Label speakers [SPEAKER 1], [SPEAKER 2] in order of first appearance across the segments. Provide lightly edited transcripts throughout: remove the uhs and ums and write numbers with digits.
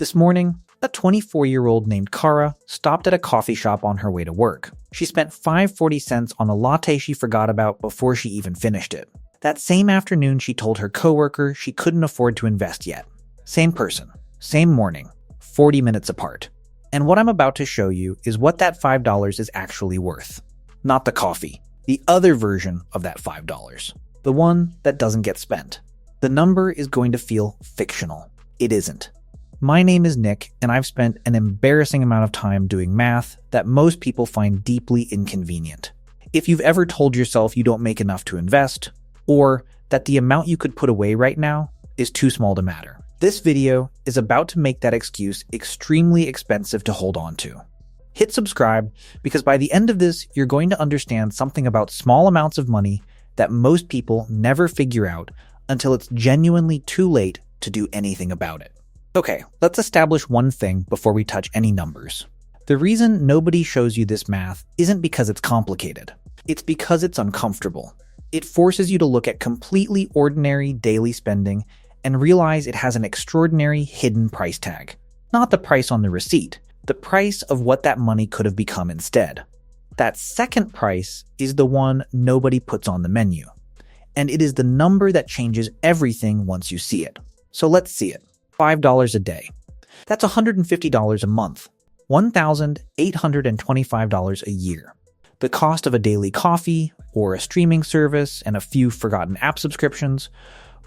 [SPEAKER 1] This morning, a 24-year-old named Kara stopped at a coffee shop on her way to work. She spent $5.40 on a latte she forgot about before she even finished it. That same afternoon, she told her coworker she couldn't afford to invest yet. Same person, same morning, 40 minutes apart. And what I'm about to show you is what that $5 is actually worth. Not the coffee, the other version of that $5. The one that doesn't get spent. The number is going to feel fictional. It isn't. My name is Nick, and I've spent an embarrassing amount of time doing math that most people find deeply inconvenient. If you've ever told yourself you don't make enough to invest, or that the amount you could put away right now is too small to matter, this video is about to make that excuse extremely expensive to hold on to. Hit subscribe, because by the end of this, you're going to understand something about small amounts of money that most people never figure out until it's genuinely too late to do anything about it. Okay, let's establish one thing before we touch any numbers. The reason nobody shows you this math isn't because it's complicated. It's because it's uncomfortable. It forces you to look at completely ordinary daily spending and realize it has an extraordinary hidden price tag. Not the price on the receipt, the price of what that money could have become instead. That second price is the one nobody puts on the menu. And it is the number that changes everything once you see it. So let's see it. $5 a day. That's $150 a month. $1,825 a year. The cost of a daily coffee, or a streaming service and a few forgotten app subscriptions,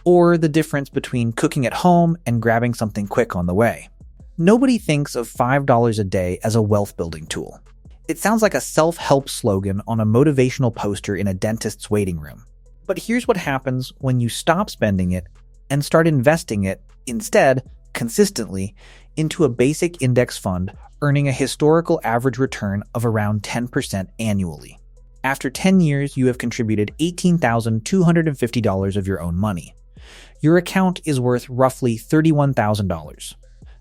[SPEAKER 1] or the difference between cooking at home and grabbing something quick on the way. Nobody thinks of $5 a day as a wealth-building tool. It sounds like a self-help slogan on a motivational poster in a dentist's waiting room. But here's what happens when you stop spending it and start investing it instead, consistently, into a basic index fund, earning a historical average return of around 10% annually. After 10 years, you have contributed $18,250 of your own money. Your account is worth roughly $31,000.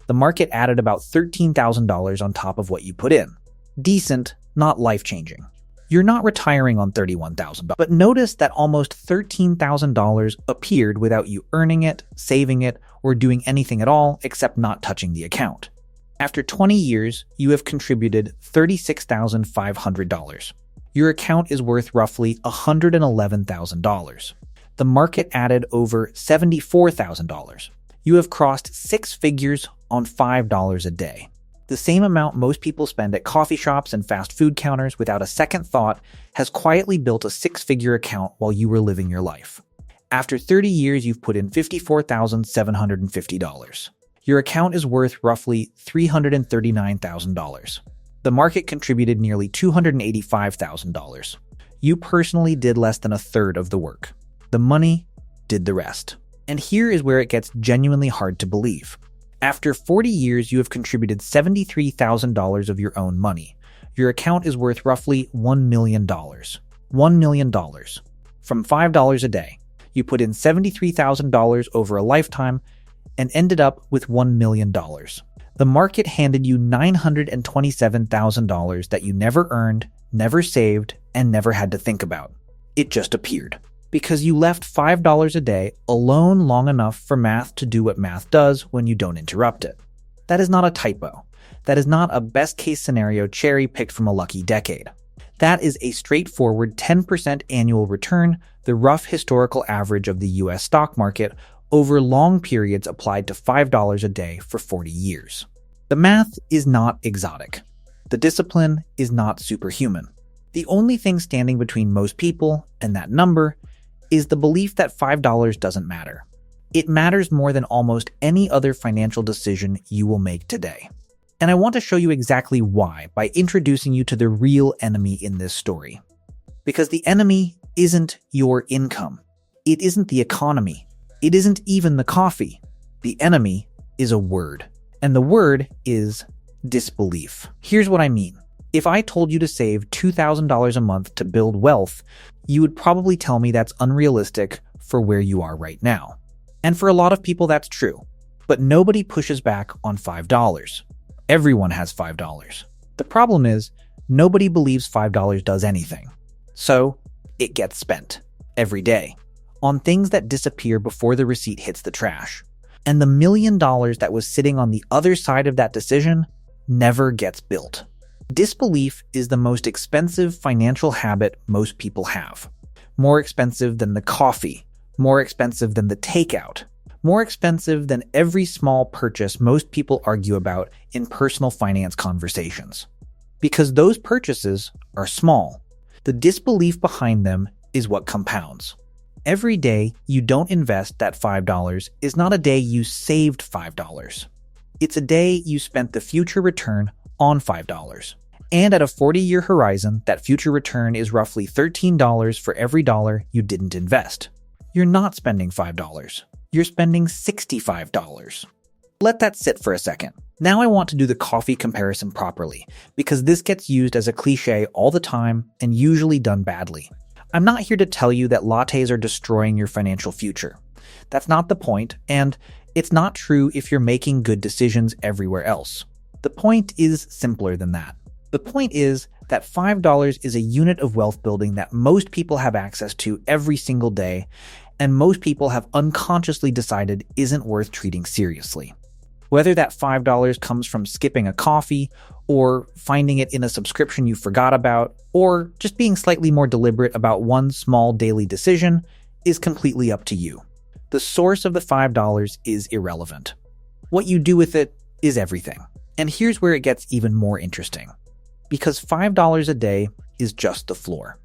[SPEAKER 1] The market added about $13,000 on top of what you put in. Decent, not life-changing. You're not retiring on $31,000, but notice that almost $13,000 appeared without you earning it, saving it, or doing anything at all except not touching the account. After 20 years, you have contributed $36,500. Your account is worth roughly $111,000. The market added over $74,000. You have crossed six figures on $5 a day. The same amount most people spend at coffee shops and fast food counters without a second thought has quietly built a six-figure account while you were living your life. After 30 years, you've put in $54,750. Your account is worth roughly $339,000. The market contributed nearly $285,000. You personally did less than a third of the work. The money did the rest. And here is where it gets genuinely hard to believe. After 40 years, you have contributed $73,000 of your own money. Your account is worth roughly $1 million. $1 million. From $5 a day, you put in $73,000 over a lifetime and ended up with $1 million. The market handed you $927,000 that you never earned, never saved, and never had to think about. It just appeared. Because you left $5 a day alone long enough for math to do what math does when you don't interrupt it. That is not a typo. That is not a best-case scenario cherry-picked from a lucky decade. That is a straightforward 10% annual return, the rough historical average of the US stock market over long periods applied to $5 a day for 40 years. The math is not exotic. The discipline is not superhuman. The only thing standing between most people and that number is the belief that $5 doesn't matter. It matters more than almost any other financial decision you will make today. And I want to show you exactly why by introducing you to the real enemy in this story. Because the enemy isn't your income. It isn't the economy. It isn't even the coffee. The enemy is a word. And the word is disbelief. Here's what I mean. If I told you to save $2,000 a month to build wealth, you would probably tell me that's unrealistic for where you are right now. And for a lot of people, that's true. But nobody pushes back on $5. Everyone has $5. The problem is, nobody believes $5 does anything. So, it gets spent. Every day. On things that disappear before the receipt hits the trash. And the $1 million that was sitting on the other side of that decision never gets built. Disbelief is the most expensive financial habit most people have. More expensive than the coffee, more expensive than the takeout, more expensive than every small purchase most people argue about in personal finance conversations. Because those purchases are small. The disbelief behind them is what compounds. Every day you don't invest that $5 is not a day you saved $5. It's a day you spent the future return on $5. And at a 40-year horizon, that future return is roughly $13 for every dollar you didn't invest. You're not spending $5. You're spending $65. Let that sit for a second. Now I want to do the coffee comparison properly, because this gets used as a cliche all the time and usually done badly. I'm not here to tell you that lattes are destroying your financial future. That's not the point, and it's not true if you're making good decisions everywhere else. The point is simpler than that. The point is that $5 is a unit of wealth building that most people have access to every single day, and most people have unconsciously decided isn't worth treating seriously. Whether that $5 comes from skipping a coffee, or finding it in a subscription you forgot about, or just being slightly more deliberate about one small daily decision, is completely up to you. The source of the $5 is irrelevant. What you do with it is everything. And here's where it gets even more interesting. Because $5 a day is just the floor.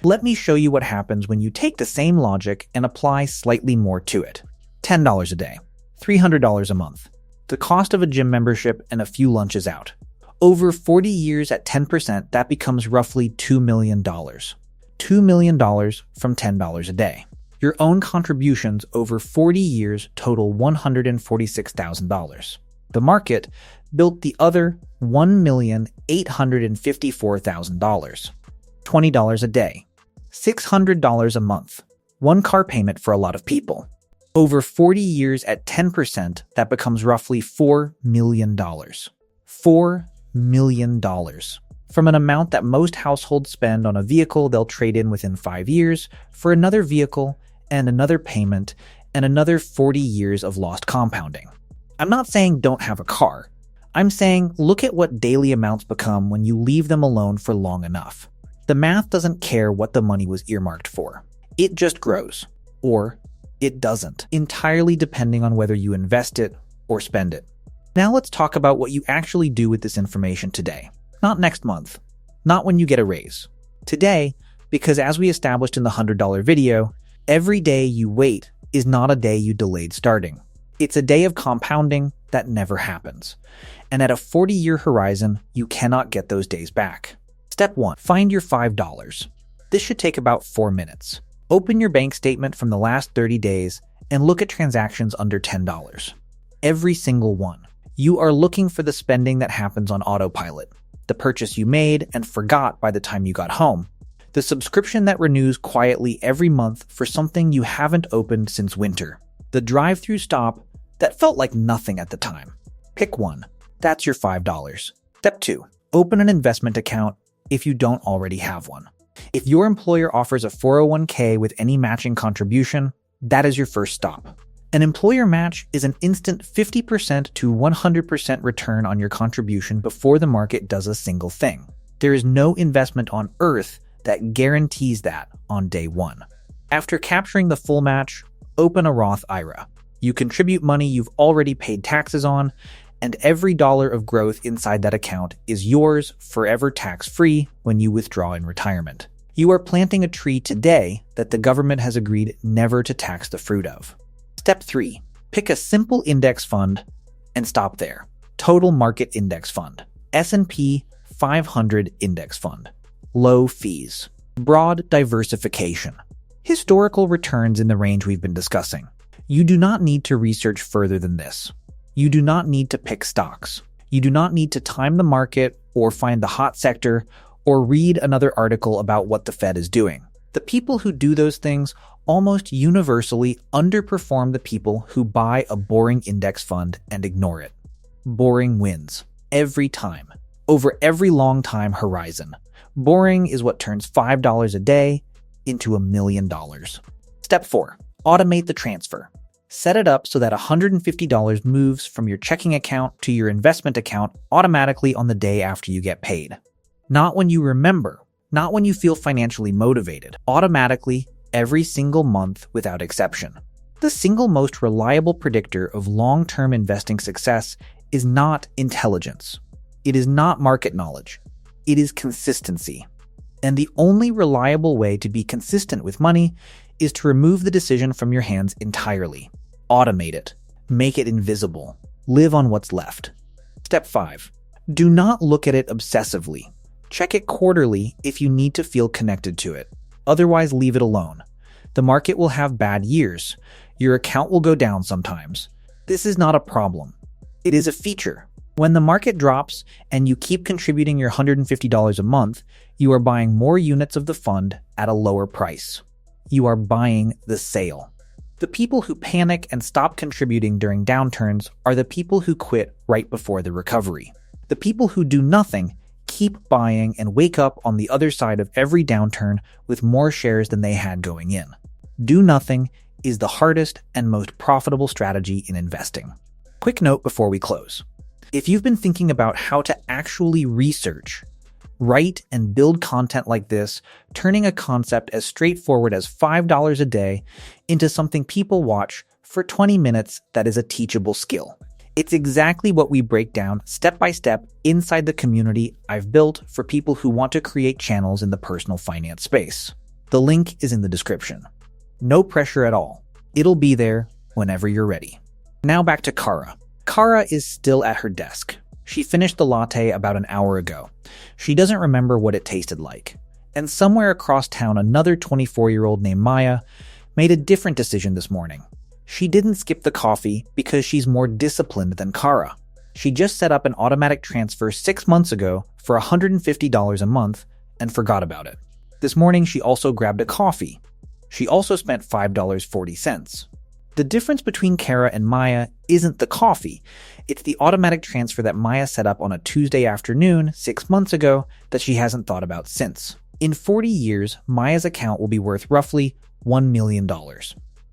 [SPEAKER 1] Let me show you what happens when you take the same logic and apply slightly more to it. $10 a day, $300 a month, the cost of a gym membership and a few lunches out. Over 40 years at 10%, that becomes roughly $2 million. $2 million from $10 a day. Your own contributions over 40 years total $146,000. The market built the other $1,854,000. $20 a day. $600 a month. One car payment for a lot of people. Over 40 years at 10%, that becomes roughly $4 million. $4 million. From an amount that most households spend on a vehicle they'll trade in within 5 years for another vehicle and another payment and another 40 years of lost compounding. I'm not saying don't have a car. I'm saying look at what daily amounts become when you leave them alone for long enough. The math doesn't care what the money was earmarked for. It just grows. Or it doesn't, entirely depending on whether you invest it or spend it. Now let's talk about what you actually do with this information today. Not next month. Not when you get a raise. Today, because as we established in the $100 video, every day you wait is not a day you delayed starting. It's a day of compounding that never happens. And at a 40-year horizon, you cannot get those days back. Step 1. Find your $5. This should take about 4 minutes. Open your bank statement from the last 30 days and look at transactions under $10. Every single one. You are looking for the spending that happens on autopilot, the purchase you made and forgot by the time you got home, the subscription that renews quietly every month for something you haven't opened since winter, the drive-through stop that felt like nothing at the time. Pick one. That's your $5. Step 2. Open an investment account if you don't already have one. If your employer offers a 401k with any matching contribution, that is your first stop. An employer match is an instant 50% to 100% return on your contribution before the market does a single thing. There is no investment on earth that guarantees that on day one. After capturing the full match, open a Roth IRA. You contribute money you've already paid taxes on, and every dollar of growth inside that account is yours forever tax-free when you withdraw in retirement. You are planting a tree today that the government has agreed never to tax the fruit of. Step 3. Pick a simple index fund and stop there. Total Market Index Fund. S&P 500 Index Fund. Low fees. Broad diversification. Historical returns in the range we've been discussing. You do not need to research further than this. You do not need to pick stocks. You do not need to time the market or find the hot sector or read another article about what the Fed is doing. The people who do those things almost universally underperform the people who buy a boring index fund and ignore it. Boring wins. Every time. Over every long time horizon. Boring is what turns $5 a day into $1 million. Step 4. Automate the transfer. Set it up so that $150 moves from your checking account to your investment account automatically on the day after you get paid. Not when you remember, not when you feel financially motivated, automatically every single month without exception. The single most reliable predictor of long-term investing success is not intelligence. It is not market knowledge. It is consistency. And the only reliable way to be consistent with money is to remove the decision from your hands entirely. Automate it. Make it invisible. Live on what's left. Step 5. Do not look at it obsessively. Check it quarterly if you need to feel connected to it. Otherwise, leave it alone. The market will have bad years. Your account will go down sometimes. This is not a problem. It is a feature. When the market drops and you keep contributing your $150 a month, you are buying more units of the fund at a lower price. You are buying the sale. The people who panic and stop contributing during downturns are the people who quit right before the recovery. The people who do nothing keep buying and wake up on the other side of every downturn with more shares than they had going in. Do nothing is the hardest and most profitable strategy in investing. Quick note before we close. If you've been thinking about how to actually research, write, and build content like this, turning a concept as straightforward as $5 a day into something people watch for 20 minutes that is a teachable skill. It's exactly what we break down step by step inside the community I've built for people who want to create channels in the personal finance space. The link is in the description. No pressure at all. It'll be there whenever you're ready. Now back to Kara. Kara is still at her desk. She finished the latte about an hour ago. She doesn't remember what it tasted like. And somewhere across town, another 24-year-old named Maya made a different decision this morning. She didn't skip the coffee because she's more disciplined than Kara. She just set up an automatic transfer 6 months ago for $150 a month and forgot about it. This morning, she also grabbed a coffee. She also spent $5.40. The difference between Kara and Maya isn't the coffee. It's the automatic transfer that Maya set up on a Tuesday afternoon 6 months ago that she hasn't thought about since. In 40 years, Maya's account will be worth roughly $1 million.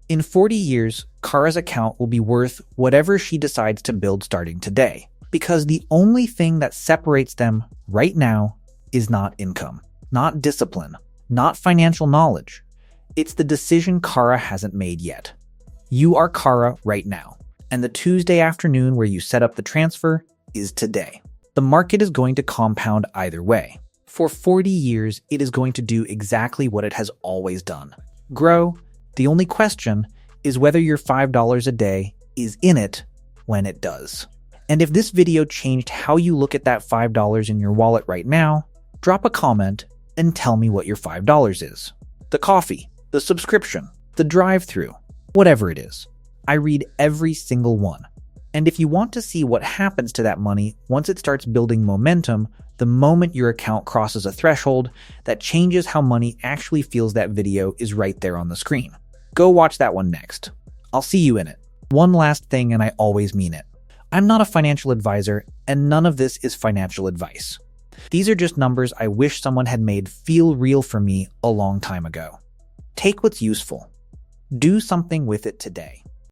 [SPEAKER 1] In 40 years, Kara's account will be worth whatever she decides to build starting today, because the only thing that separates them right now is not income, not discipline, not financial knowledge. It's the decision Kara hasn't made yet. You are Kara right now, and the Tuesday afternoon where you set up the transfer is today. The market is going to compound either way. For 40 years, it is going to do exactly what it has always done. Grow. The only question is whether your $5 a day is in it when it does. And if this video changed how you look at that $5 in your wallet right now, drop a comment and tell me what your $5 is. The coffee, the subscription, the drive-through, whatever it is. I read every single one. And if you want to see what happens to that money once it starts building momentum, the moment your account crosses a threshold that changes how money actually feels, that video is right there on the screen. Go watch that one next. I'll see you in it. One last thing, and I always mean it. I'm not a financial advisor, and none of this is financial advice. These are just numbers I wish someone had made feel real for me a long time ago. Take what's useful. Do something with it today.